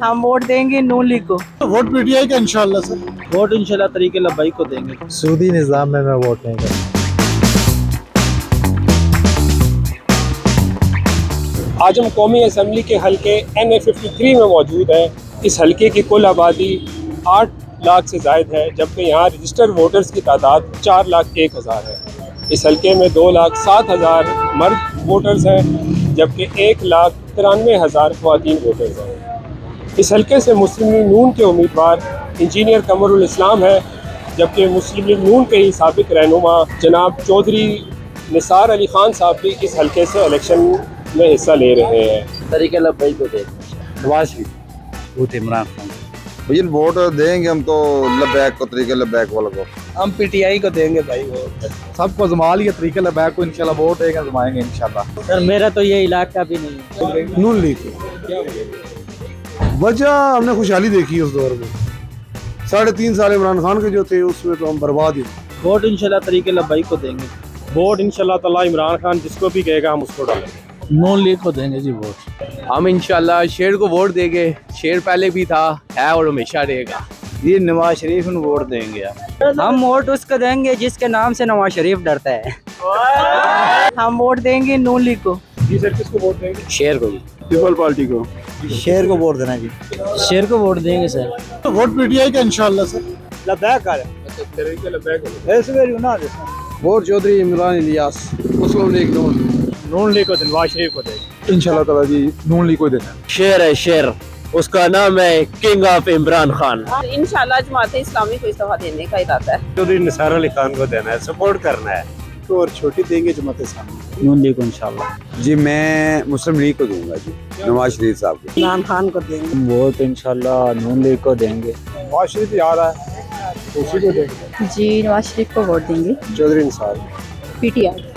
हम वोट देंगे नून लीग को। वोट पीटीआई का इंशाल्लाह सर। वोट इंशाल्लाह तरीके लब्बाई को देंगे। सूदी निज़ाम में मैं वोट नहीं करूँगा। आज हम कौमी असम्बली के हलके NA53 में मौजूद हैं। इस हलके की कुल आबादी 8 लाख से ज़ायद है, जबकि यहाँ रजिस्टर्ड वोटर्स की तादाद 4,01,000 है। इस हलके में 2,07,000 मर्द वोटर्स हैं, जबकि 1,93,000 ख़वातीन वोटर्स हैं। इस हलके से मुस्लिम लीग नून के उम्मीदवार इंजीनियर कमरुल इस्लाम है, जबकि मुस्लिम लीग नून के ही साबिक रहनुमा जनाब चौधरी निसार अली ख़ान साहब भी इस हलके से इलेक्शन में हिस्सा ले रहे हैं। तरीके लब्बाई को देंगे। नवाज शरीफ, वो इमरान खान। भैया वोट देंगे हम तो लबैक को, तरीके लबैक वाला को। हम पीटीआई को देंगे भाई वोट। सबको आजमा लिया तरीके लबैक को, इंशाल्लाह वोट एक आजमाएंगे इंशाल्लाह। सर मेरा तो ये इलाका भी नहीं है। नून लीग वजह हमने खुशहाली देखी उस दौर में। 3.5 साल इमरान खान के जो थे उसमें तो हम बर्बाद ही। वोट इंशाल्लाह तरीके लब्बाई को देंगे। वोट इंशाल्लाह ताला इमरान खान जिसको भी कहेगा हम उसको डालेंगे। नून लीग को देंगे जी वोट। हम इंशाल्लाह शेर को वोट देंगे। शेर पहले भी था, है और हमेशा रहेगा। ये नवाज शरीफ को वोट देंगे। हम वोट उसको देंगे जिसके नाम से नवाज शरीफ डरता है। हम वोट देंगे नून लीग को। जी सर, किसको वोट देंगे? शेर को। पीपल पार्टी को। शेर को वोट देना जी। शेर को वोट देंगे सर। वोट पीटीआई का इंशाल्लाह सर। लबैक आ तरीके लबैक वोट चौधरी इमरान इलियास, मुस्लिम लीग नून लीग को नवाज शरीफ को देंगे। इंशाल्लाह ताला जी नून लीग को देना। शेर है शेर, उसका नाम है किंग ऑफ इमरान खान। इंशाल्लाह जमात इस्लामी को इस्तीफा देने का इरादा है। चौधरी निसार अली खान को देना है, सपोर्ट करना है। तो और छोटी देंगे जमात इस्लामी। नून लीग को इंशाल्लाह। जी मैं मुस्लिम लीग को दूंगा जी, नवाज शरीफ साहब को। इमरान खान को देंगे। वोट इंशाल्लाह नून लीग को देंगे। नवाज शरीफ आ रहा है, उसी को देंगे। जी नवाज शरीफ को वोट देंगे। चौधरी निसार। पीटीआई।